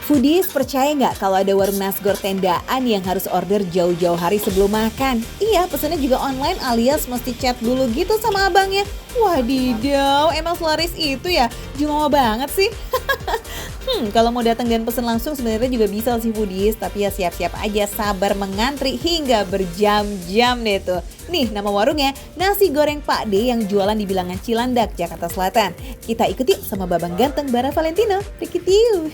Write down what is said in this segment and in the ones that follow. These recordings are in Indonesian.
Foodies percaya nggak kalau ada warung nasgor tendaan yang harus order jauh-jauh hari sebelum makan? Iya, pesannya juga online alias mesti chat dulu gitu sama abangnya. Wadidaw, emang selaris itu ya? Jumawa banget sih. Kalau mau datang dan pesen langsung sebenarnya juga bisa sih Foodies, tapi ya siap-siap aja sabar mengantri hingga berjam-jam deh tuh. Nih nama warungnya, Nasi Goreng Pak D yang jualan di bilangan Cilandak, Jakarta Selatan. Kita ikut yuk sama Babang Ganteng Bara Valentino. Rikitiu.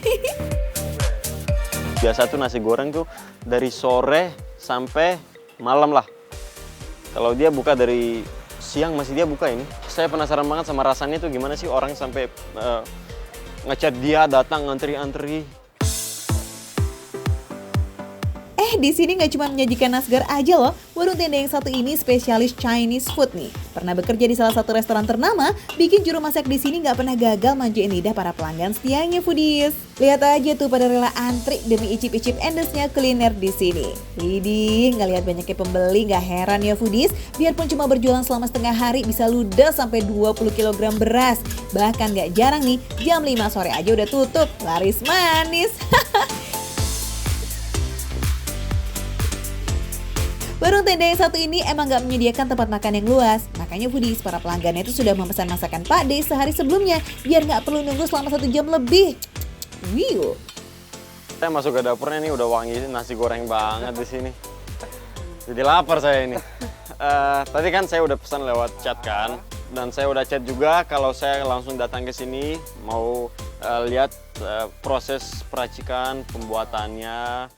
Biasa tuh nasi goreng tuh dari sore sampai malam lah. Kalau dia buka dari siang masih dia buka ini. Saya penasaran banget sama rasanya tuh gimana sih orang sampai ngechat dia datang antri-antri. Di sini nggak cuma menyajikan nasgar aja loh, warung tenda yang satu ini spesialis Chinese food nih. Pernah bekerja di salah satu restoran ternama, bikin juru masak di sini nggak pernah gagal manjain lidah para pelanggan setianya Foodies. Lihat aja tuh pada rela antri demi icip-icip endesnya kuliner di sini. Widih, nggak lihat banyaknya pembeli nggak heran ya Foodies. Biarpun cuma berjualan selama setengah hari bisa ludes sampai 20 kg beras. Bahkan nggak jarang nih, jam 5 sore aja udah tutup, laris manis. Warung tenda yang satu ini emang gak menyediakan tempat makan yang luas. Makanya Foodies, para pelanggannya itu sudah memesan masakan Pak D sehari sebelumnya. Biar gak perlu nunggu selama 1 jam lebih. Wiu. Saya masuk ke dapurnya nih udah wangi nasi goreng banget di sini. Jadi lapar saya ini. Tadi kan saya udah pesan lewat chat kan. Dan saya udah chat juga kalau saya langsung datang ke sini. Mau lihat proses peracikan, pembuatannya.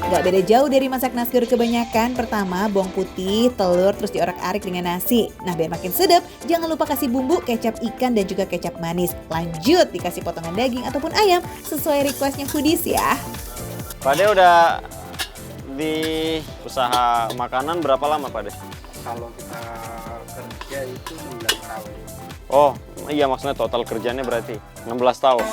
Gak beda jauh dari masak nasgor kebanyakan. Pertama, bawang putih, telur, terus diorak-arik dengan nasi. Nah, biar makin sedap, jangan lupa kasih bumbu kecap ikan dan juga kecap manis. Lanjut, dikasih potongan daging ataupun ayam sesuai requestnya Foodies ya. Pak De udah di usaha makanan berapa lama Pak De? Kalau kita kerja itu 16 tahun. Oh, iya maksudnya total kerjanya berarti 16 tahun.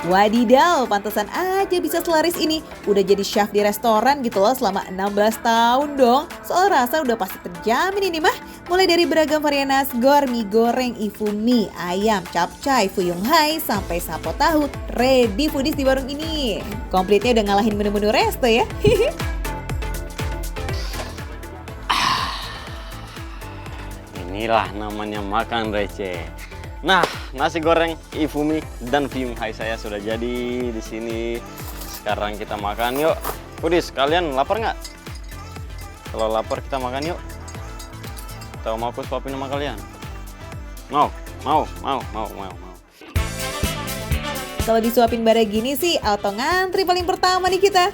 Wadidaw, pantesan aja bisa selaris ini. Udah jadi chef di restoran gitu loh selama 16 tahun dong. Soal rasa udah pasti terjamin ini mah. Mulai dari beragam varian nasgor, mie goreng, ifumi, ayam, capcay, fuyung hai, sampai sapo tahu. Ready Foodies di warung ini. Komplitnya udah ngalahin menu-menu resto ya. Inilah namanya makan receh. Nah, nasi goreng, ifumi, dan fuyung hai saya sudah jadi di sini. Sekarang kita makan yuk. Foodies, kalian lapar nggak? Kalau lapar kita makan yuk. Atau mau aku suapin sama kalian? Mau. Kalau disuapin bara gini sih, auto ngantri paling pertama nih kita.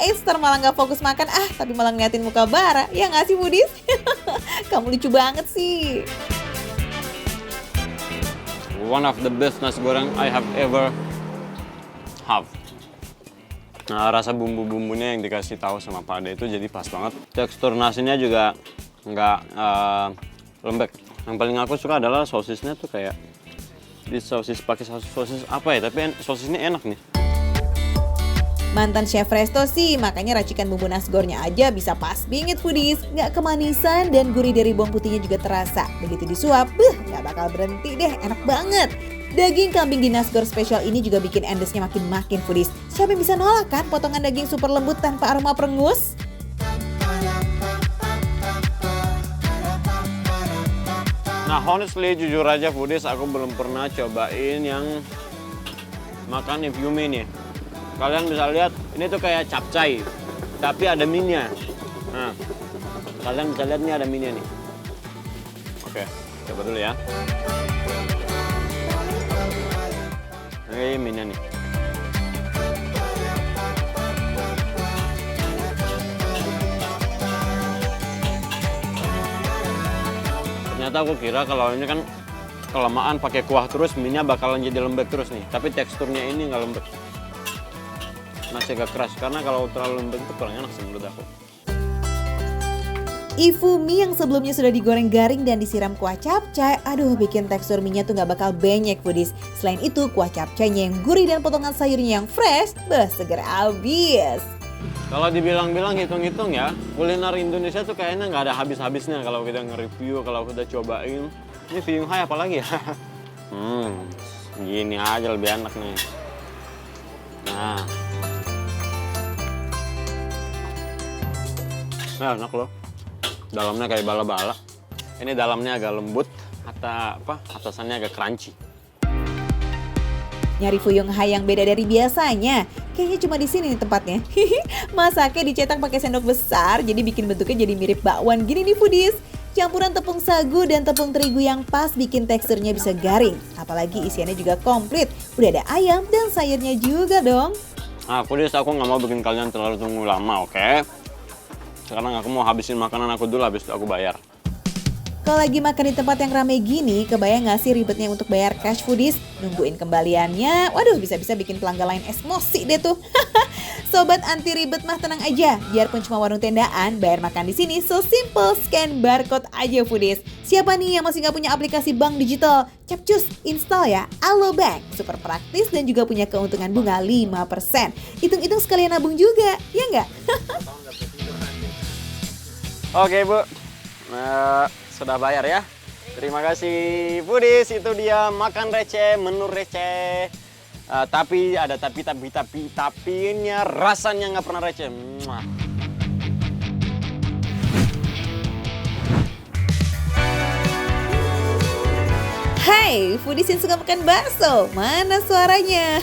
Esther malah nggak fokus makan, tapi malah ngeliatin muka bara. Ya nggak sih Foodies? Kamu lucu banget sih. One of the best nasi goreng I have ever have. Nah, rasa bumbu-bumbunya yang dikasih tahu sama Pak De itu jadi pas banget. Tekstur nasinya juga nggak lembek. Yang paling aku suka adalah sosisnya tuh kayak di sosis pakai sosis apa ya? Tapi sosisnya enak nih. Mantan chef resto sih, makanya racikan bumbu nasgornya aja bisa pas bingit Foodies. Nggak kemanisan dan gurih dari bawang putihnya juga terasa. Begitu disuap, nggak bakal berhenti deh, enak banget. Daging kambing di nasgor spesial ini juga bikin endesnya makin Foodies. Siapa yang bisa nolak kan potongan daging super lembut tanpa aroma perengus? Nah, honestly, jujur aja Foodies, aku belum pernah cobain yang makan ifumi nih. Kalian bisa lihat, ini tuh kayak capcay, tapi ada mie-nya. Nah, kalian bisa lihat nih ada mie-nya nih. Oke, coba dulu ya. Ini mie-nya nih. Ternyata aku kira kalau ini kan kelamaan pakai kuah terus, mie-nya bakalan jadi lembek terus nih. Tapi teksturnya ini nggak lembek. Masih agak keras, karena kalau terlalu lembek itu kurang enak sih menurut aku. Ifumi yang sebelumnya sudah digoreng garing dan disiram kuah capcay, aduh bikin tekstur mie-nya tuh gak bakal benyek Foodies. Selain itu kuah capcaynya yang gurih dan potongan sayurnya yang fresh, seger abis. Kalau dibilang-bilang hitung-hitung ya, kuliner Indonesia tuh kayaknya nggak ada habis-habisnya kalau kita nge-review, kalau kita cobain. Ini fuyung hai apalagi ya? gini aja lebih enak nih. Nah. Nah, enak loh. Dalamnya kayak bala-bala. Ini dalamnya agak lembut, atasannya agak crunchy. Nyari fuyung hai yang beda dari biasanya. Kayaknya cuma di sini nih tempatnya. Masaknya dicetak pakai sendok besar, jadi bikin bentuknya jadi mirip bakwan gini nih foodies. Campuran tepung sagu dan tepung terigu yang pas bikin teksturnya bisa garing. Apalagi isiannya juga komplit. Udah ada ayam dan sayurnya juga dong. Nah, foodies, aku nggak mau bikin kalian terlalu tunggu lama, oke? Sekarang aku mau habisin makanan aku dulu, habis itu aku bayar. Kalau lagi makan di tempat yang rame gini, kebayang gak sih ribetnya untuk bayar cash foodies? Nungguin kembaliannya, waduh bisa-bisa bikin pelanggan lain emosi deh tuh. Sobat anti ribet mah tenang aja, biarpun cuma warung tendaan, bayar makan di sini so simple, scan barcode aja foodies. Siapa nih yang masih gak punya aplikasi bank digital? Capcus, install ya, Alobank. Super praktis dan juga punya keuntungan bunga 5%. Hitung-hitung sekalian nabung juga, ya nggak? Oke, Bu. Nah, sudah bayar ya. Terima kasih foodies, itu dia makan receh, menu receh. Tapi ada tapinya rasanya nggak pernah receh. Mwah. Hai, foodies yang suka makan bakso, mana suaranya?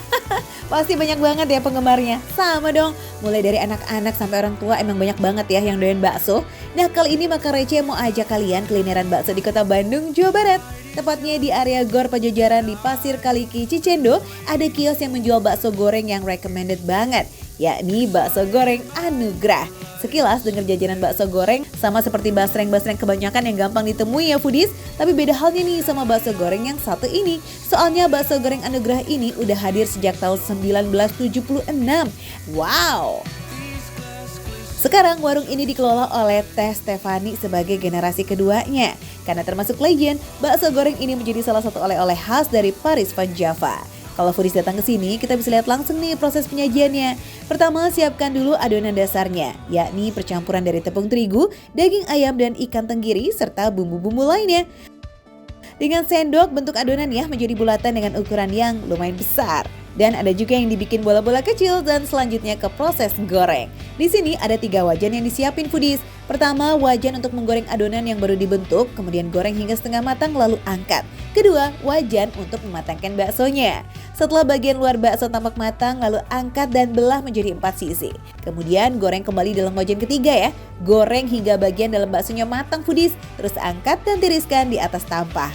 Pasti banyak banget ya penggemarnya. Sama dong, mulai dari anak-anak sampai orang tua emang banyak banget ya yang doyan bakso. Nah, kali ini Makan Receh mau ajak kalian kulineran bakso di kota Bandung, Jawa Barat. Tepatnya di area Gor Pajajaran di Pasir Kaliki, Cicendo, ada kios yang menjual bakso goreng yang recommended banget, yakni bakso goreng Anugrah. Sekilas dengar jajanan bakso goreng sama seperti basreng-basreng kebanyakan yang gampang ditemui ya foodies. Tapi beda halnya nih sama bakso goreng yang satu ini. Soalnya bakso goreng Anugrah ini udah hadir sejak tahun 1976. Wow! Sekarang warung ini dikelola oleh Teh Stefani sebagai generasi keduanya. Karena termasuk legend, bakso goreng ini menjadi salah satu oleh-oleh khas dari Paris Van Java. Kalau foodies datang ke sini, kita bisa lihat langsung nih proses penyajiannya. Pertama, siapkan dulu adonan dasarnya, yakni percampuran dari tepung terigu, daging ayam dan ikan tenggiri, serta bumbu-bumbu lainnya. Dengan sendok, bentuk adonan ya menjadi bulatan dengan ukuran yang lumayan besar. Dan ada juga yang dibikin bola-bola kecil dan selanjutnya ke proses goreng. Di sini ada 3 wajan yang disiapin foodies. Pertama, wajan untuk menggoreng adonan yang baru dibentuk, kemudian goreng hingga setengah matang lalu angkat. Kedua, wajan untuk mematangkan baksonya. Setelah bagian luar bakso tampak matang, lalu angkat dan belah menjadi 4 sisi. Kemudian goreng kembali dalam wajan ketiga ya. Goreng hingga bagian dalam baksonya matang foodies. Terus angkat dan tiriskan di atas tampah.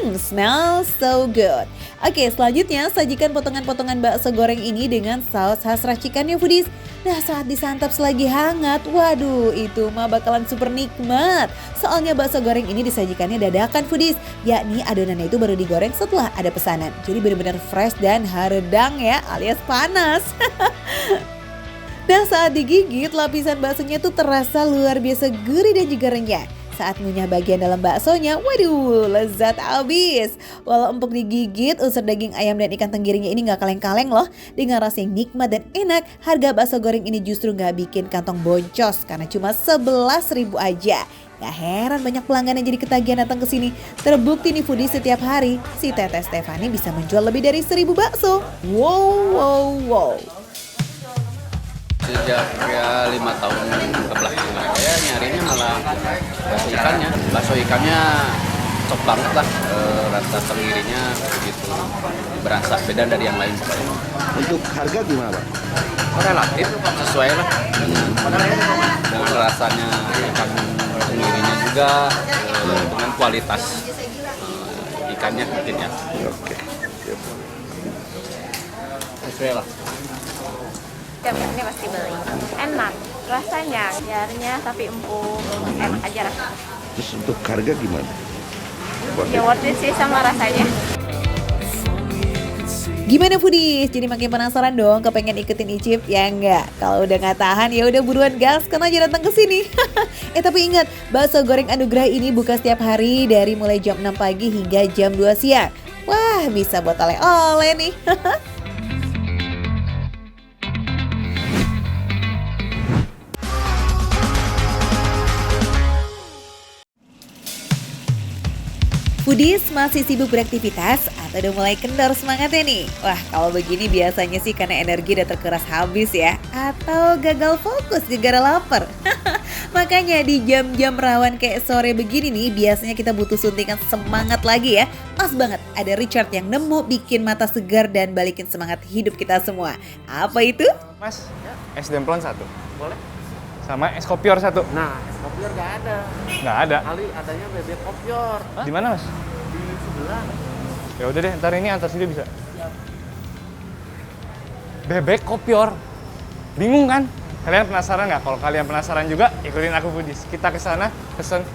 Smells so good. Oke, selanjutnya sajikan potongan-potongan bakso goreng ini dengan saus khas racikannya foodies. Nah, saat disantap selagi hangat, waduh itu mah bakalan super nikmat. Soalnya bakso goreng ini disajikannya dadakan foodies, yakni adonannya itu baru digoreng setelah ada pesanan. Jadi benar-benar fresh dan haredang ya, alias panas. Nah, saat digigit lapisan baksonya tuh terasa luar biasa gurih dan juga renyah. Saat ngunyah bagian dalam baksonya, waduh lezat abis. Walau empuk digigit, unsur daging ayam dan ikan tenggirinya ini gak kaleng-kaleng loh. Dengan rasa yang nikmat dan enak, harga bakso goreng ini justru gak bikin kantong boncos karena cuma 11.000 aja. Gak heran banyak pelanggan yang jadi ketagihan datang ke sini. Terbukti nih foodies setiap hari, si Teteh Stefani bisa menjual lebih dari 1.000 bakso. Wow. Sejak ya 5 tahun ke belakang saya nyarinya malah bakso ikannya top banget lah, rasa tenggirinya begitu berasa beda dari yang lain. Untuk harga gimana Pak? Relatif sesuai lah dengan rasanya ikan tenggirinya juga, dengan kualitas ikannya mungkin ya. Oke. Sesuai lah. Tiap ini pasti beli. Enak rasanya, jarnya tapi empuk, enak aja rasanya. Terus untuk harga gimana? Ya worth it sih sama rasanya. Gimana foodies? Jadi makin penasaran dong, kepengen ikutin Icip ya enggak? Kalau udah nggak tahan ya udah buruan gaskan aja datang ke sini. Tapi ingat, bakso goreng Anugrah ini buka setiap hari dari mulai jam 6 pagi hingga jam 2 siang. Wah, bisa buat oleh-oleh nih. Foodies masih sibuk beraktivitas atau udah mulai kendor semangatnya nih? Wah, kalau begini biasanya sih karena energi udah terkuras habis ya. Atau gagal fokus gara-gara lapar. Makanya di jam-jam rawan kayak sore begini nih, biasanya kita butuh suntikan semangat lagi ya. Pas banget ada Richard yang nemu bikin mata segar dan balikin semangat hidup kita semua. Apa itu? Mas, es demplon 1. Boleh. Sama es kopior 1. Nah, es kopior nggak ada. Nggak ada. Kali adanya bebek kopior. Di mana, Mas? Di sebelah. Ya udah deh, ntar ini antar sini bisa. Bebek kopior. Bingung kan? Kalian penasaran nggak? Kalau kalian penasaran juga, ikutin aku Foodies. Kita ke sana pesen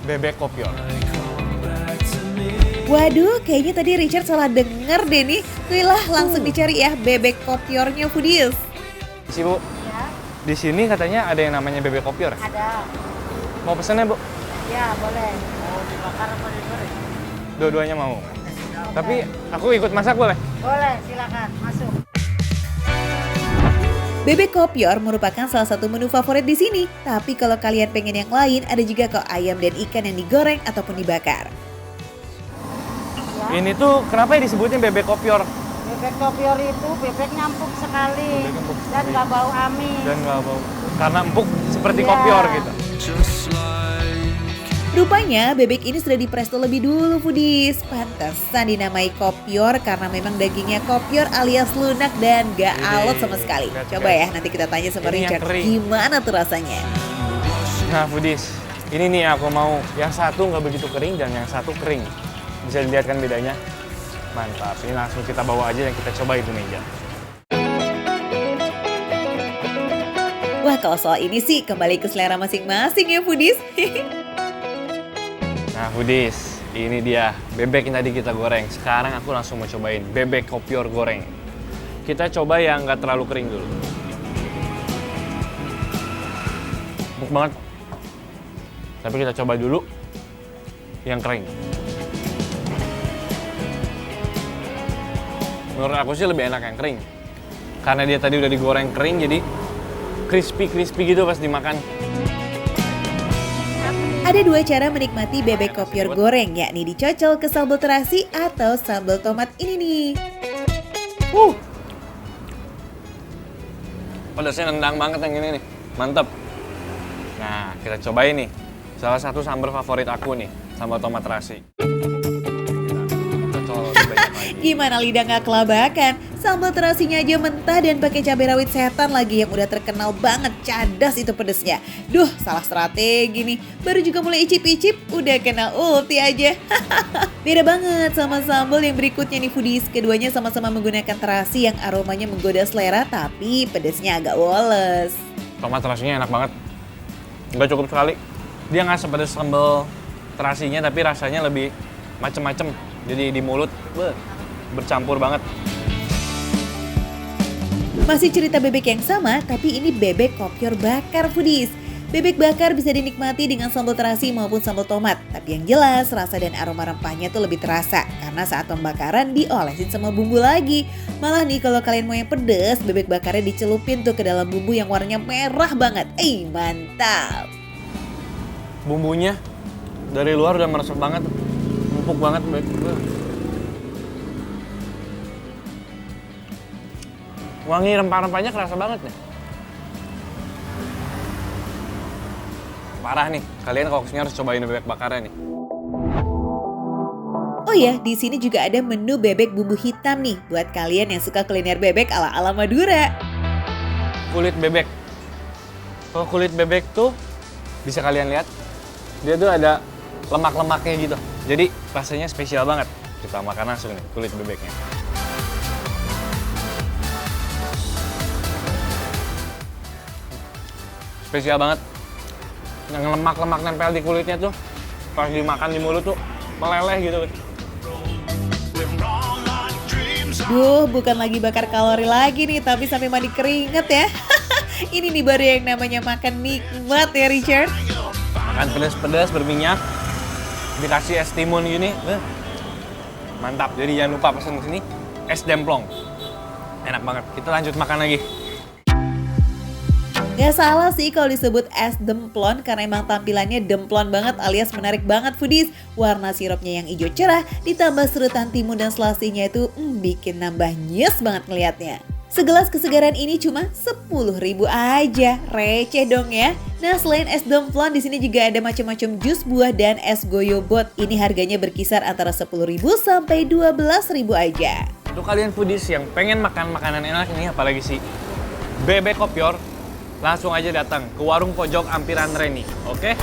bebek kopior. Waduh, kayaknya tadi Richard salah denger deh nih. Wih langsung dicari ya bebek kopiornya Foodies. Isi, Bu. Di sini katanya ada yang namanya bebek kopior. Ada. Mau pesen ya, Bu? Ya, boleh. Mau dibakar apa digoreng? Dua-duanya mau. Tapi aku ikut masak boleh? Boleh, silakan masuk. Bebek kopior merupakan salah satu menu favorit di sini. Tapi kalau kalian pengen yang lain, ada juga kok ayam dan ikan yang digoreng ataupun dibakar. Ini tuh kenapa ya disebutin bebek kopior? Bebek kopior itu bebeknya empuk sekali dan nggak bau amis. Dan nggak bau. Karena empuk seperti Iya. kopior gitu. Rupanya bebek ini sudah dipresto lebih dulu Foodies. Pantesan dinamai kopior karena memang dagingnya kopior alias lunak dan gak alot sama sekali. Coba ya nanti kita tanya sama Ini yang Richard kering. gimana tuh rasanya. Nah Foodies, ini nih aku mau. Yang satu nggak begitu kering dan yang satu kering. Bisa dilihat kan bedanya? Mantap, ini langsung kita bawa aja dan kita coba itu meja. Wah kalau soal ini sih kembali ke selera masing-masing ya Foodies. Nah Foodies, ini dia bebek yang tadi kita goreng. Sekarang aku langsung mau cobain bebek kopior goreng. Kita coba yang nggak terlalu kering dulu. Empuk banget. Tapi kita coba dulu yang kering. Menurut aku sih lebih enak yang kering. Karena dia tadi udah digoreng kering, jadi crispy gitu pas dimakan. Ada dua cara menikmati bebek kopior goreng, yakni dicocol ke sambal terasi atau sambal tomat ini nih. Pedasnya nendang banget yang ini nih, mantep. Nah, kita cobain nih. Salah satu sambal favorit aku nih, sambal tomat terasi. Kita cocol lebih banyak lagi. Gimana lidah nggak kelabakan? Sambal terasinya aja mentah dan pakai cabai rawit setan lagi yang udah terkenal banget cadas itu pedesnya. Duh, salah strategi nih. Baru juga mulai icip-icip, udah kena ulti aja. Beda banget sama sambal yang berikutnya nih Foodies. Keduanya sama-sama menggunakan terasi yang aromanya menggoda selera tapi pedesnya agak woles. Tomat terasinya enak banget. Nggak cukup sekali. Dia nggak sepedas sambal terasinya tapi rasanya lebih macem-macem. Jadi di mulut bercampur banget. Masih cerita bebek yang sama, tapi ini bebek kopior bakar Foodies. Bebek bakar bisa dinikmati dengan sambal terasi maupun sambal tomat. Tapi yang jelas, rasa dan aroma rempahnya tuh lebih terasa. Karena saat pembakaran diolesin sama bumbu lagi. Malah nih kalau kalian mau yang pedes, bebek bakarnya dicelupin tuh ke dalam bumbu yang warnanya merah banget. Mantap! Bumbunya dari luar udah meresap banget. Empuk banget. Wangi rempah-rempahnya kerasa banget nih. Parah nih, kalian kalau kesini harus cobain bebek bakarnya nih. Oh ya, di sini juga ada menu bebek bumbu hitam nih buat kalian yang suka kuliner bebek ala-ala Madura. Kulit bebek. Kalau kulit bebek tuh bisa kalian lihat, dia tuh ada lemak-lemaknya gitu. Jadi rasanya spesial banget. Kita makan langsung nih kulit bebeknya. Spesial banget. Yang lemak-lemak nempel di kulitnya tuh pas dimakan di mulut tuh meleleh gitu. Duh, bukan lagi bakar kalori lagi nih, tapi sampai mandi keringet ya. Ini nih baru yang namanya makan nikmat ya Richard. Makan pedas-pedas berminyak, dikasih es timun gini, mantap. Jadi jangan lupa pesen kesini es demplong. Enak banget. Kita lanjut makan lagi. Gak salah sih kalau disebut es demplon karena emang tampilannya demplon banget alias menarik banget foodies. Warna sirupnya yang hijau cerah ditambah serutan timun dan selasinya itu bikin nambah nyes banget ngeliatnya. Segelas kesegaran ini cuma 10.000 aja, receh dong ya. Nah selain es demplon di sini juga ada macam-macam jus buah dan es goyobot. Ini harganya berkisar antara 10.000 sampai 12.000 aja. Untuk kalian foodies yang pengen makan makanan enak nih, apalagi sih bebek kopior, langsung aja datang ke warung pojok Ampiran Reni, oke?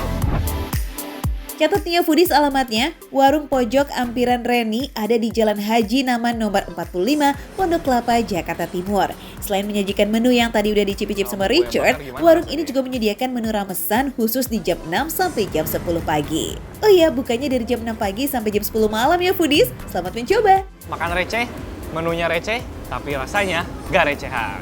Catat nih ya foodies alamatnya, Warung Pojok Ampiran Reni ada di Jalan Haji Naman nomor 45, Pondok Kelapa, Jakarta Timur. Selain menyajikan menu yang tadi udah dicicip sama Richard, warung ini juga menyediakan menu ramesan khusus di jam 6 sampai jam 10 pagi. Oh iya, bukanya dari jam 6 pagi sampai jam 10 malam ya foodies. Selamat mencoba. Makan receh, menunya receh, tapi rasanya gak recehan.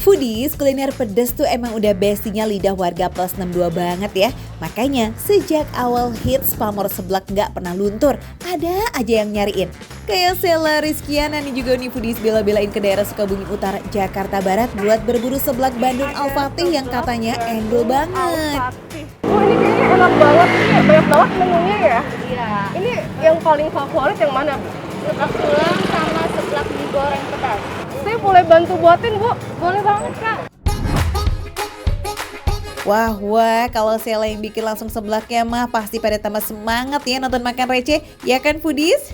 Foodies, kuliner pedas tuh emang udah bestinya lidah warga plus 62 banget ya. Makanya sejak awal hits pamor seblak nggak pernah luntur, ada aja yang nyariin. Kayak Sela Rizkiana nih juga nih foodies bela-belain ke daerah Sukabumi Utara, Jakarta Barat buat berburu seblak Bandung Al-Fatih yang katanya endul banget. Oh ini kayaknya enak banget nih, banyak banget menunya ya. Iya. Ini yang paling favorit yang mana, Bu? Seblak tulang sama seblak mie goreng pedas. Saya boleh bantu buatin, Bu? Boleh banget, Kak. Wah, kalau Sela yang bikin langsung seblaknya mah pasti pada tambah semangat ya nonton makan receh. Ya kan foodies?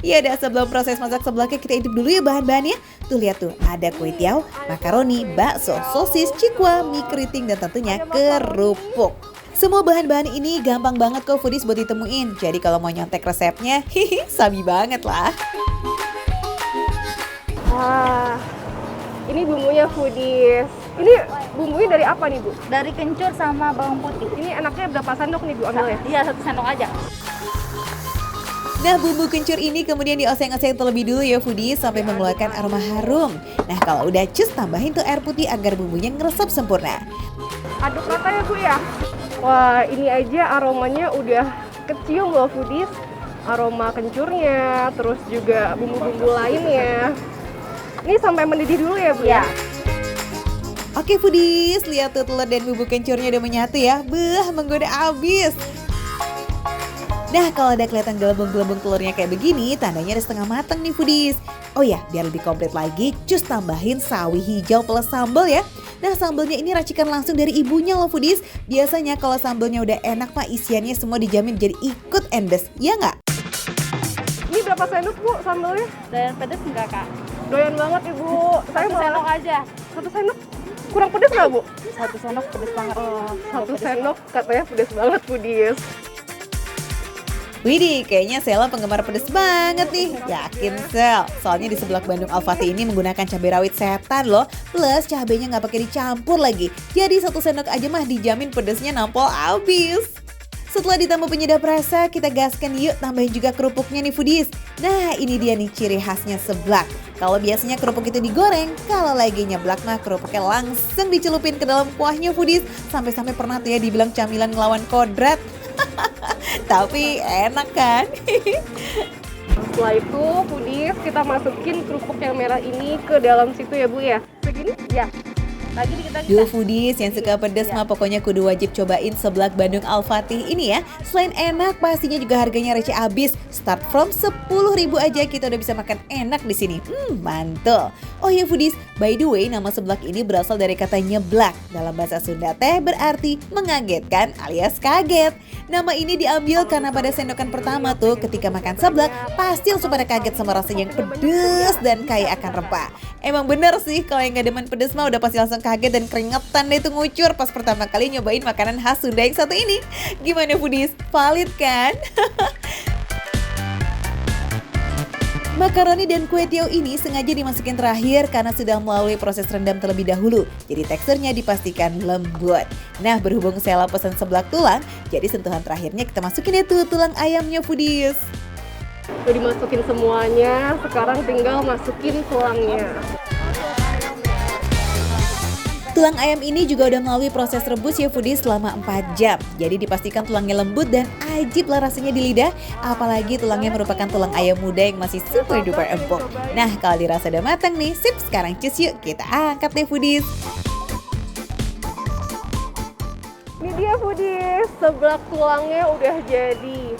Ya udah sebelum proses masak seblaknya kita intip dulu ya bahan-bahannya. Tuh lihat tuh, ada kue tiaw, makaroni, bakso, sosis, cikwa, mie keriting dan tentunya kerupuk. Semua bahan-bahan ini gampang banget kok foodies buat ditemuin. Jadi kalau mau nyontek resepnya, sabi banget lah. Wah, ini bumbunya foodies. Ini bumbunya dari apa nih, Bu? Dari kencur sama bawang putih. Ini enaknya berapa sendok nih, Bu, ambilnya? Iya, 1 sendok aja. Nah bumbu kencur ini kemudian dioseng-oseng terlebih dulu ya foodies sampai mengeluarkan aroma harum. Nah kalau udah cus tambahin tuh air putih agar bumbunya ngeresap sempurna. Aduk rata ya, Bu ya? Wah, ini aja aromanya udah kecium loh foodies. Aroma kencurnya, terus juga bumbu-bumbu lainnya. Ini sampai mendidih dulu ya, Bu ya? Oke foodies, lihat tuh telur dan bumbu kencurnya udah menyatu ya. Menggoda abis. Nah kalau ada kelihatan gelembung-gelembung telurnya kayak begini, tandanya udah setengah matang nih foodies. Oh ya, biar lebih komplit lagi, cus tambahin sawi hijau plus sambal ya. Nah sambalnya ini racikan langsung dari ibunya loh foodies. Biasanya kalau sambalnya udah enak mah isiannya semua dijamin jadi ikut endes, ya nggak? Ini berapa sendok, Bu, sambalnya? Dan pedas enggak, Kak? Doyan banget, Ibu. Saya 1 sendok aja. 1 sendok kurang pedes nggak, Bu? 1 sendok pedas banget. Oh, 1 sendok katanya pedes banget, foodies. Widih, kayaknya Sela penggemar pedes banget nih. Yakin Sel, soalnya di seblak Bandung Al-Fatih ini menggunakan cabai rawit setan loh. Plus cabainya nggak pakai dicampur lagi. Jadi 1 sendok aja mah dijamin pedesnya nampol abis. Setelah ditambah penyedap rasa, kita gaskan yuk tambahin juga kerupuknya nih foodies. Nah ini dia nih ciri khasnya seblak. Kalau biasanya kerupuk itu digoreng, kalau lagi nyeblak mah kerupuknya langsung dicelupin ke dalam kuahnya foodies. Sampai-sampai pernah tuh ya dibilang camilan ngelawan kodrat. Tapi enak kan? Setelah itu, foodies, kita masukin kerupuk yang merah ini ke dalam situ ya, Bu ya? Begini? Ya. Lagi dikit lagi. Duh foodies yang suka pedas mah pokoknya kudu wajib cobain seblak Bandung Al-Fatih ini ya. Selain enak pastinya juga harganya receh abis. Start from 10.000 aja kita udah bisa makan enak di sini. Mantul. Oh ya foodies, by the way nama seblak ini berasal dari kata nyeblak. Dalam bahasa Sunda teh berarti mengagetkan alias kaget. Nama ini diambil karena pada sendokan pertama tuh ketika makan seblak pasti langsung pada kaget sama rasanya yang pedes dan kaya akan rempah. Emang bener sih kalau yang gak demen pedes mah udah pasti langsung kaget dan keringetan deh tuh ngucur pas pertama kali nyobain makanan khas Sunda yang satu ini. Gimana foodies? Valid kan? Makaroni dan kue tiaw ini sengaja dimasukin terakhir karena sudah melalui proses rendam terlebih dahulu. Jadi teksturnya dipastikan lembut. Nah berhubung Sela pesan seblak tulang, jadi sentuhan terakhirnya kita masukin deh tuh tulang ayamnya foodies. Udah dimasukin semuanya, sekarang tinggal masukin tulangnya. Tulang ayam ini juga udah melalui proses rebus ya foodies selama 4 jam. Jadi dipastikan tulangnya lembut dan ajib lah rasanya di lidah. Apalagi tulangnya merupakan tulang ayam muda yang masih super duper empuk. Nah kalau dirasa udah matang nih, sip sekarang cus yuk kita angkat deh foodies. Ini dia foodies, seblak tulangnya udah jadi.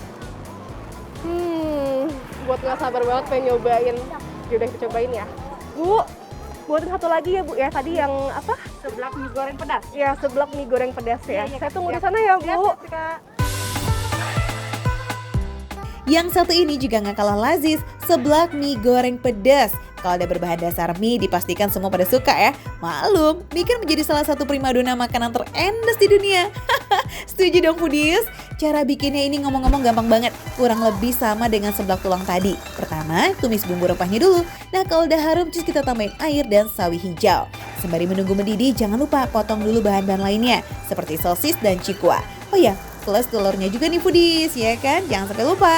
Buat nggak sabar banget pengen nyobain. Yaudah kita cobain ya. Bu, buatin satu lagi ya Bu ya. Tadi yang apa? Seblak mie goreng pedas. Ya, seblak mie goreng pedas ya. Iya, Saya tunggu di siap. sana ya Bu. Siap, Kak. Yang satu ini juga nggak kalah lazis, seblak mie goreng pedas. Kalau ada berbahan dasar mie, dipastikan semua pada suka ya. Maklum, mie kan menjadi salah satu primadona makanan terendes di dunia. Setuju dong foodies? Cara bikinnya ini ngomong-ngomong gampang banget. Kurang lebih sama dengan seblak tulang tadi. Pertama, tumis bumbu rempahnya dulu. Nah kalau udah harum, terus kita tambahin air dan sawi hijau. Sembari menunggu mendidih, jangan lupa potong dulu bahan-bahan lainnya. Seperti sosis dan cikua. Oh ya, plus telurnya juga nih foodies, ya kan? Jangan sampai lupa.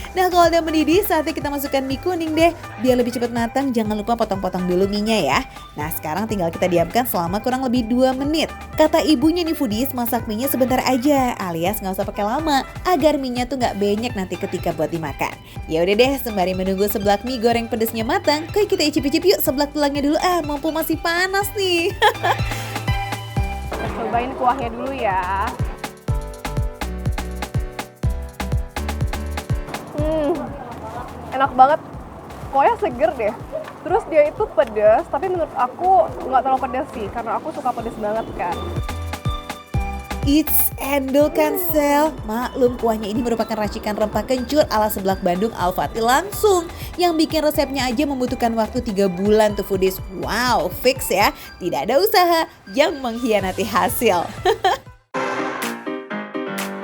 Nah kalau udah mendidih, saatnya kita masukkan mie kuning deh. Biar lebih cepat matang, jangan lupa potong-potong dulu mie-nya ya. Nah sekarang tinggal kita diamkan selama kurang lebih 2 menit. Kata ibunya nih foodies, masak mie-nya sebentar aja, alias nggak usah pakai lama, agar mie-nya tuh nggak banyak nanti ketika buat dimakan. Ya udah deh, sembari menunggu seblak mie goreng pedesnya matang, kayak kita icip-icip yuk seblak tulangnya dulu mumpung masih panas nih. Cobain kuahnya dulu ya. Enak banget, pokoknya seger deh. Terus dia itu pedas, tapi menurut aku nggak terlalu pedas sih, karena aku suka pedas banget kan. It's endul kan Sel. Maklum kuahnya ini merupakan racikan rempah kencur ala seblak Bandung Al-Fatih langsung. Yang bikin resepnya aja membutuhkan waktu 3 bulan tuh foodies. Wow, fix ya. Tidak ada usaha yang mengkhianati hasil.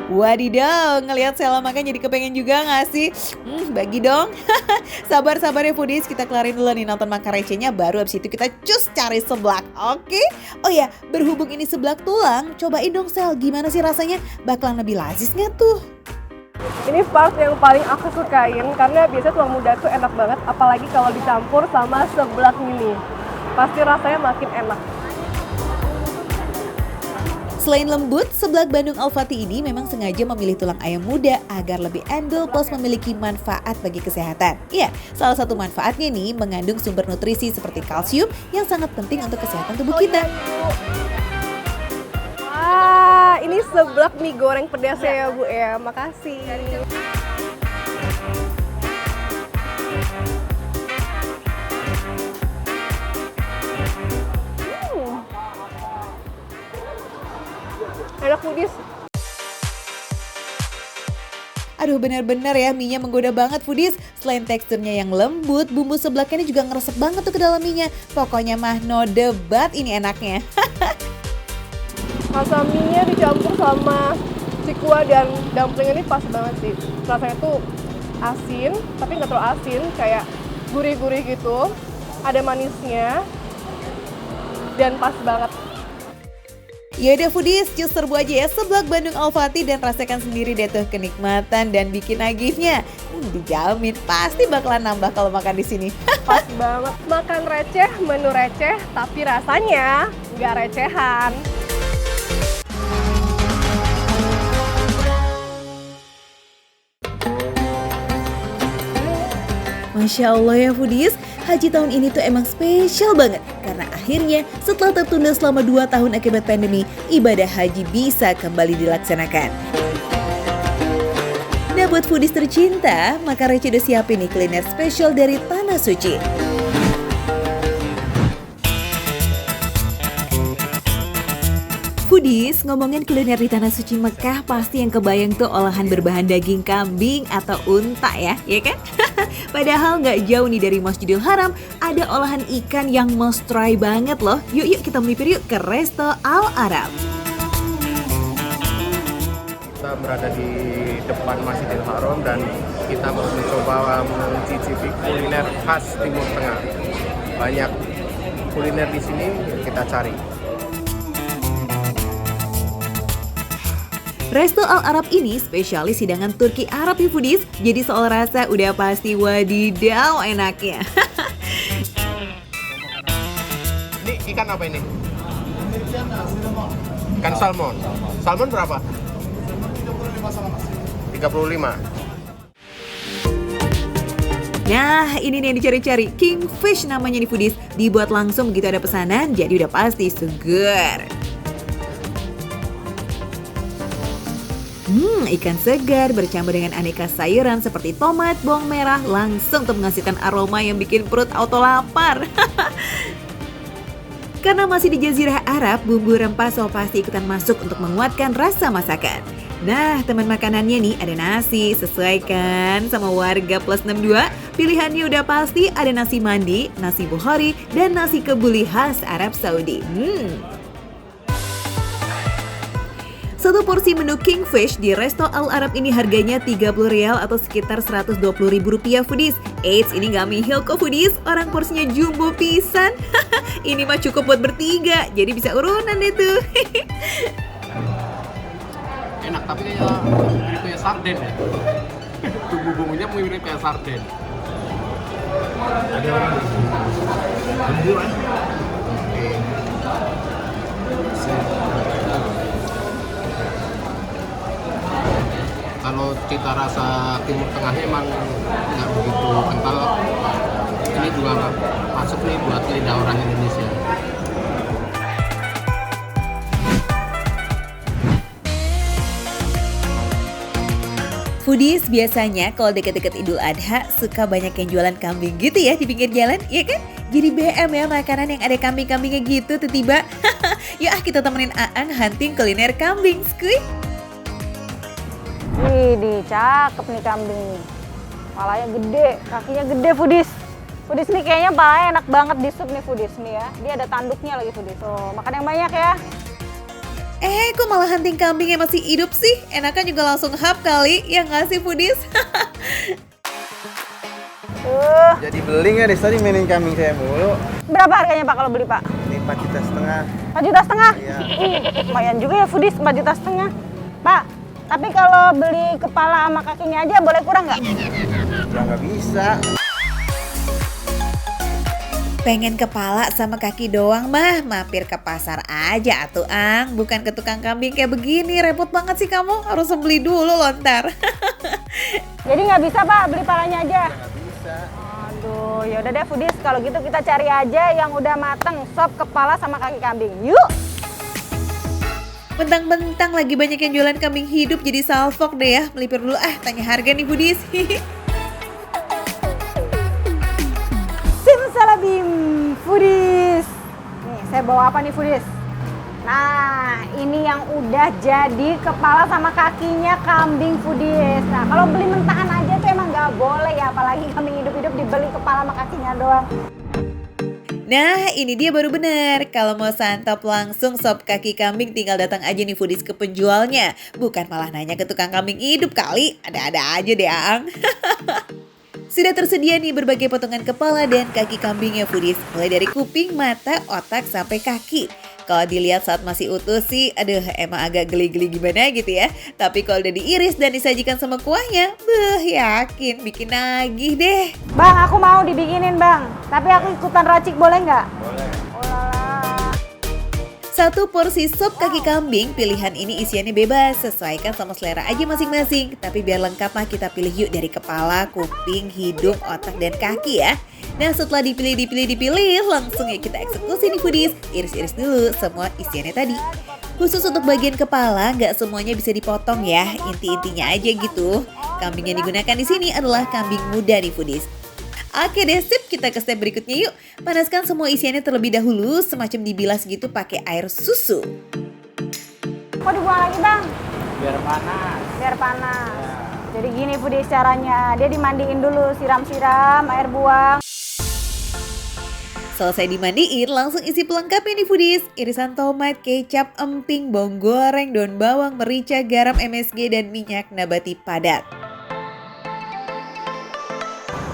Wadidaw, ngelihat Sela makan jadi kepengen juga gak sih? Bagi dong. Sabar-sabar ya foodies, kita kelarin dulu nih nonton makan recehnya, baru abis itu kita cus cari seblak, oke? Oh ya, berhubung ini seblak tulang, cobain dong Sel, gimana sih rasanya? Bakalan lebih lazis gak tuh? Ini part yang paling aku sukain, karena biasanya tulang muda tuh enak banget, apalagi kalau dicampur sama seblak mini. Pasti rasanya makin enak. Selain lembut, seblak Bandung Al-Fatih ini memang sengaja memilih tulang ayam muda agar lebih endul plus memiliki manfaat bagi kesehatan. Iya, salah satu manfaatnya nih mengandung sumber nutrisi seperti kalsium yang sangat penting untuk kesehatan tubuh kita. Wah, ini seblak mie goreng pedasnya ya Bu ya, makasih. Enak foodies. Aduh benar-benar ya, mie-nya menggoda banget foodies. Selain teksturnya yang lembut, bumbu seblaknya ini juga ngeresep banget tuh ke dalam mie-nya. Pokoknya mah no debat ini enaknya. Rasa mie-nya dicampur sama cikua dan dumpling ini pas banget sih. Rasanya tuh asin, tapi nggak terlalu asin, kayak gurih-gurih gitu. Ada manisnya dan pas banget. Yaudah foodies, cus serbu aja ya seblak Bandung Al-Fatih dan rasakan sendiri deh tuh kenikmatan dan bikin nagihnya. Dijamin pasti bakalan nambah kalau makan di sini. Pas banget. Makan receh, menu receh, tapi rasanya nggak recehan. Masya Allah ya foodies, haji tahun ini tuh emang spesial banget. Karena akhirnya setelah tertunda selama 2 tahun akibat pandemi, ibadah haji bisa kembali dilaksanakan. Nah buat foodies tercinta, maka Reci udah siapin nih kuliner spesial dari Tanah Suci. Foodies, ngomongin kuliner di Tanah Suci Mekah pasti yang kebayang tuh olahan berbahan daging kambing atau unta ya kan? Padahal nggak jauh nih dari Masjidil Haram, ada olahan ikan yang must try banget loh. Yuk kita melipir yuk ke Resto Al Arab. Kita berada di depan Masjidil Haram dan kita mau mencoba mencicipi kuliner khas Timur Tengah. Banyak kuliner di sini kita cari. Resto Al Arab ini spesialis hidangan Turki Arab ya foodies. Jadi soal rasa udah pasti wadidaw enaknya. Ini ikan apa ini? Ikan salmon. Salmon berapa? 35. Nah, ini nih yang dicari-cari. Kingfish namanya nih foodies. Dibuat langsung begitu ada pesanan, jadi udah pasti segar. Ikan segar bercampur dengan aneka sayuran seperti tomat, bawang merah langsung untuk menghasilkan aroma yang bikin perut auto lapar. Karena masih di Jazirah Arab, bumbu rempah so pasti ikutan masuk untuk menguatkan rasa masakan. Nah, teman makanannya nih ada nasi, sesuaikan sama warga plus 62. Pilihannya udah pasti ada nasi mandi, nasi bukhari, dan nasi kebuli khas Arab Saudi. Satu porsi menu Kingfish di Resto Al Arab ini harganya 30 rial atau sekitar 120 ribu rupiah foodies. Eits, ini gak mihil kok foodies, orang porsinya jumbo pisan. Ini mah cukup buat bertiga, jadi bisa urunan deh tuh. Enak, tapi kayak mirip kayak sarden ya. Bumbu-bumbunya mirip kayak sarden. Ada orang bumbuan. Kalau cita rasa Timur Tengahnya emang nggak begitu kental. Ini juga masuk nih buat lidah orang Indonesia. Foodies biasanya kalau deket-deket Idul Adha suka banyak yang jualan kambing gitu ya di pinggir jalan, iya kan? Jadi BM ya makanan yang ada kambing-kambingnya gitu tiba-tiba. Yuk kita temenin Aang hunting kuliner kambing, skuy. Wih, cakep nih kambing nih. Palanya gede, kakinya gede foodies. Foodies nih kayaknya palanya enak banget di sup nih foodies nih ya. Dia ada tanduknya lagi foodies. Tuh, makan yang banyak ya. Kok malah hunting kambingnya masih hidup sih? Enakan juga langsung hap kali, ya nggak sih foodies? Jadi beli nggak deh, tadi mainin kambing saya mulu. Berapa harganya Pak kalau beli Pak? Ini 4,5 juta. 4,5 juta? Iya. Lumayan juga ya foodies, 4,5 juta. Pak, tapi kalau beli kepala sama kakinya aja boleh kurang nggak? Ya nggak bisa. Pengen kepala sama kaki doang mah, mampir ke pasar aja atuh Ang. Bukan ke tukang kambing kayak begini, repot banget sih kamu. Harus beli dulu lontar. Jadi nggak bisa Pak, beli palanya aja? Nggak bisa. Aduh, yaudah deh foodies, kalau gitu kita cari aja yang udah mateng, sop kepala sama kaki kambing. Yuk! Bentang-bentang lagi banyak yang jualan kambing hidup jadi salfok deh ya. Melipir dulu tanya harga nih foodies. Simsalabim foodies. Nih, saya bawa apa nih foodies? Nah, ini yang udah jadi kepala sama kakinya kambing foodies. Nah, kalau beli mentahan aja tuh emang nggak boleh ya, apalagi kambing hidup-hidup dibeli kepala sama kakinya doang. Nah, ini dia baru bener. Kalau mau santap langsung sop kaki kambing tinggal datang aja nih foodies ke penjualnya. Bukan malah nanya ke tukang kambing hidup kali. Ada-ada aja deh Aang. Sudah tersedia nih berbagai potongan kepala dan kaki kambingnya foodies. Mulai dari kuping, mata, otak, sampai kaki. Kalau dilihat saat masih utuh sih, aduh emang agak geli-geli gimana gitu ya. Tapi kalau udah diiris dan disajikan sama kuahnya, yakin bikin nagih deh. Bang, aku mau dibikinin bang. Tapi aku ikutan racik boleh nggak? Boleh. Satu porsi sop kaki kambing, pilihan ini isiannya bebas, sesuaikan sama selera aja masing-masing. Tapi biar lengkap mah kita pilih yuk dari kepala, kuping, hidung, otak, dan kaki ya. Nah setelah dipilih, langsung ya kita eksekusi nih foodies. Iris-iris dulu semua isiannya tadi. Khusus untuk bagian kepala, nggak semuanya bisa dipotong ya, inti-intinya aja gitu. Kambing yang digunakan di sini adalah kambing muda nih foodies. Oke deh sip, kita ke step berikutnya yuk. Panaskan semua isiannya terlebih dahulu, semacam dibilas gitu pakai air susu. Kok dibuang lagi bang? Biar panas. Biar panas. Jadi gini foodies caranya, dia dimandiin dulu, siram-siram, air buang. Selesai dimandiin, langsung isi pelengkapnya nih foodies. Irisan tomat, kecap, emping, bawang goreng, daun bawang, merica, garam, MSG, dan minyak nabati padat.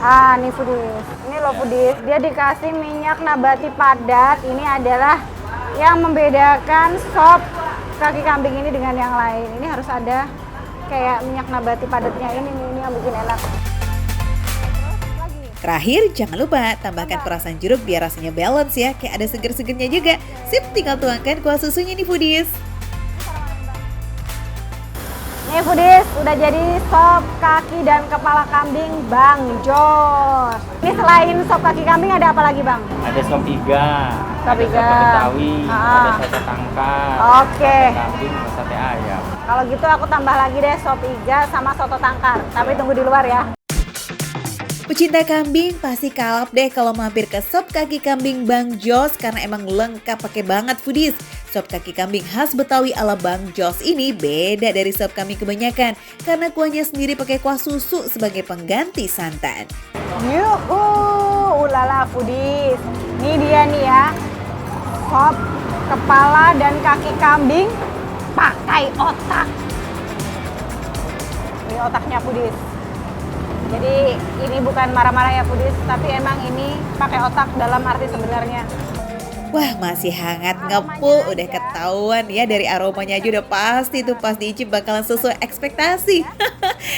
Ah, nih foodies. Ini loh foodies, dia dikasih minyak nabati padat. Ini adalah yang membedakan sop kaki kambing ini dengan yang lain. Ini harus ada kayak minyak nabati padatnya ini yang bikin enak. Terus lagi. Terakhir, jangan lupa tambahkan perasan jeruk biar rasanya balance ya, kayak ada seger-segernya juga. Sip, tinggal tuangkan kuah susunya nih foodies. Nih foodies, udah jadi sop kaki dan kepala kambing Bang Jos. Ini selain sop kaki kambing ada apa lagi Bang? Ada sop iga, Sop ada iga. soto betawi, ada soto tangkar, Oke. sate kambing, sama sate ayam. Kalau gitu aku tambah lagi deh sop iga sama soto tangkar. Tapi tunggu di luar ya. Pecinta kambing pasti kalap deh kalau mampir ke sop kaki kambing Bang Jos karena emang lengkap pakai banget foodies. Sop kaki kambing khas Betawi ala Bang Jos ini beda dari sop kambing kebanyakan karena kuahnya sendiri pakai kuah susu sebagai pengganti santan. Yuhu, ulala foodies. Ini dia nih ya, sop kepala dan kaki kambing pakai otak. Ini otaknya foodies. Jadi ini bukan marah-marah ya foodies, tapi emang ini pakai otak dalam arti sebenarnya. Wah, masih hangat ngepul, udah ketahuan ya dari aromanya aja udah pasti tuh pas diicip bakalan sesuai ekspektasi.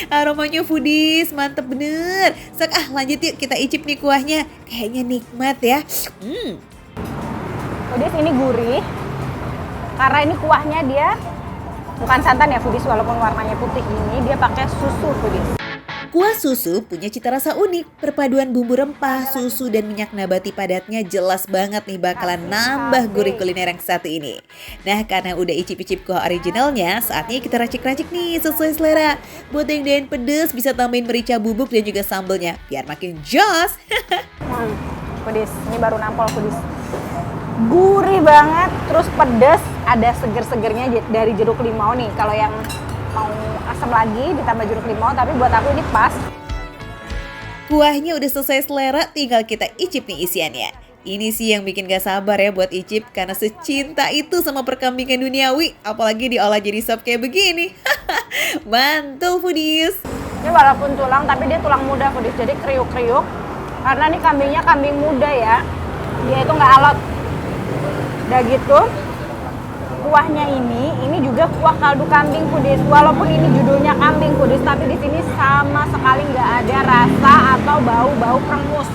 Aromanya foodies, mantep bener. Sok lanjut yuk kita icip nih kuahnya, kayaknya nikmat ya. Foodies ini gurih, karena ini kuahnya dia bukan santan ya foodies, walaupun warnanya putih ini dia pakai susu foodies. Kuah susu punya cita rasa unik, perpaduan bumbu rempah, susu, dan minyak nabati padatnya jelas banget nih bakalan nambah gurih kuliner yang satu ini. Nah, karena udah icip-icip kuah originalnya, saatnya kita racik-racik nih sesuai selera. Buat yang doyan pedes bisa tambahin merica bubuk dan juga sambelnya, biar makin jos. Foodies, ini baru nampol foodies. Gurih banget, terus pedes, ada seger-segernya dari jeruk limau nih. Kalau yang mau asam lagi ditambah jeruk limau, tapi buat aku ini pas. Kuahnya udah selesai selera, tinggal kita icip nih isiannya. Ini sih yang bikin gak sabar ya buat icip karena secinta itu sama perkambingan duniawi, apalagi diolah jadi sop kayak begini. Mantul foodies. Ini walaupun tulang tapi dia tulang muda foodies, jadi kriuk-kriuk. Karena ini kambingnya kambing muda ya, dia itu nggak alot. Udah gitu, kuahnya ini juga kuah kaldu kambing foodies. Walaupun ini judulnya kambing foodies, tapi di sini sama sekali nggak ada rasa atau bau-bau perengus.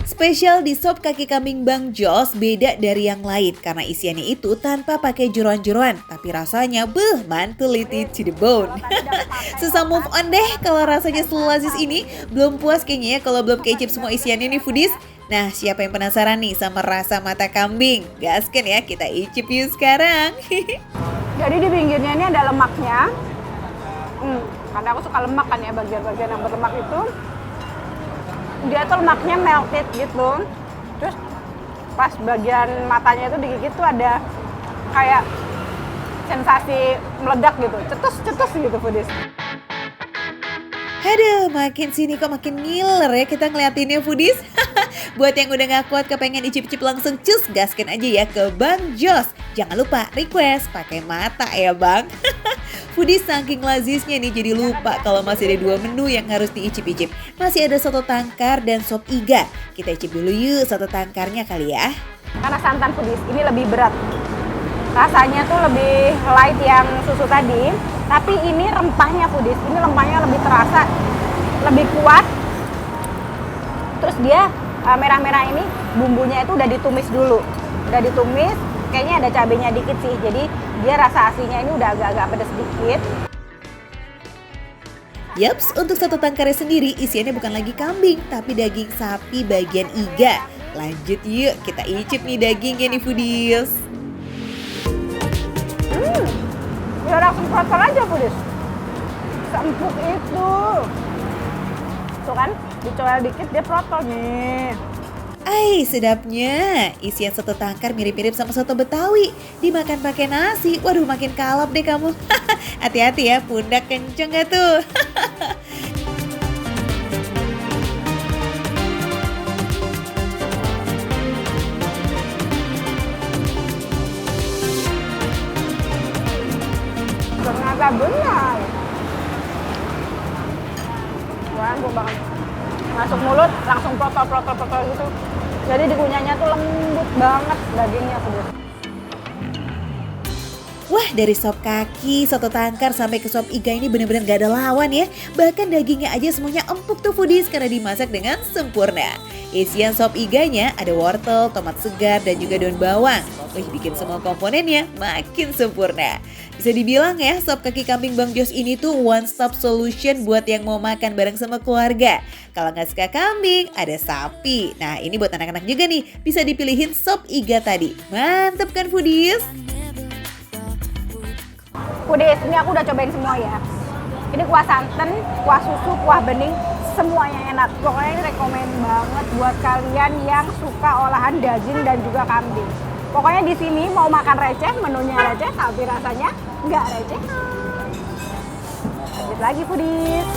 Spesial di sop kaki kambing Bang Jos beda dari yang lain karena isiannya itu tanpa pakai jeroan-jeroan, tapi rasanya mantul itu to the bone. Susah move on deh kalau rasanya selazis ini. Belum puas kayaknya ya kalau belum keicip semua isiannya nih foodies. Nah, siapa yang penasaran nih sama rasa mata kambing? Gaskan ya, kita icip yuk sekarang. Jadi di pinggirnya ini ada lemaknya. Karena aku suka lemak kan ya, bagian-bagian yang berlemak itu. Dia tuh lemaknya melted gitu. Terus pas bagian matanya itu digigit tuh ada kayak sensasi meledak gitu. Cetus-cetus gitu foodies. Aduh, makin sini kok makin ngiler ya kita ngeliatinnya foodies. Buat yang udah gak kuat kepengen icip-icip langsung cus, gaskan aja ya ke Bang Jos. Jangan lupa request pakai mata ya Bang. Foodies saking lazisnya nih jadi lupa kalau masih ada 2 menu yang harus diicip-icip. Masih ada soto tangkar dan sop iga. Kita icip dulu yuk soto tangkarnya kali ya. Karena santan foodies ini lebih berat. Rasanya tuh lebih light yang susu tadi, tapi ini rempahnya foodies. Ini rempahnya lebih terasa, lebih kuat. Terus dia merah-merah ini bumbunya itu udah ditumis dulu. Udah ditumis, kayaknya ada cabenya dikit sih. Jadi dia rasa aslinya ini udah agak-agak pedas sedikit. Yaps, untuk soto tangkarnya sendiri isiannya bukan lagi kambing, tapi daging sapi bagian iga. Lanjut yuk, kita icip nih dagingnya nih foodies. Ya langsung protol aja foodies. Seempuk itu. Tuh kan, dicoel dikit dia protol nih. Sedapnya. Isian soto tangkar mirip-mirip sama soto Betawi. Dimakan pakai nasi. Waduh, makin kalap deh kamu. Hati-hati ya, pundak kenceng gak tuh? Ternyata benar. Wah, empuk banget. Masuk mulut langsung protol gitu. Jadi dikunyahnya tuh lembut banget dagingnya foodies. Wah, dari sop kaki, soto tangkar sampai ke sop iga ini benar-benar gak ada lawan ya. Bahkan dagingnya aja semuanya empuk tuh foodies karena dimasak dengan sempurna. Isian sop iganya ada wortel, tomat segar, dan juga daun bawang. Wih, bikin semua komponennya makin sempurna. Bisa dibilang ya, sop kaki kambing Bang Jos ini tuh one stop solution buat yang mau makan bareng sama keluarga. Kalau nggak suka kambing, ada sapi. Nah, ini buat anak-anak juga nih, bisa dipilihin sop iga tadi. Mantep kan foodies? Foodies, ini aku udah cobain semua ya. Ini kuah santan, kuah susu, kuah bening, semuanya enak. Pokoknya ini rekomen banget buat kalian yang suka olahan daging dan juga kambing. Pokoknya di sini mau makan receh, menunya receh, tapi rasanya nggak receh. Lanjut lagi foodies.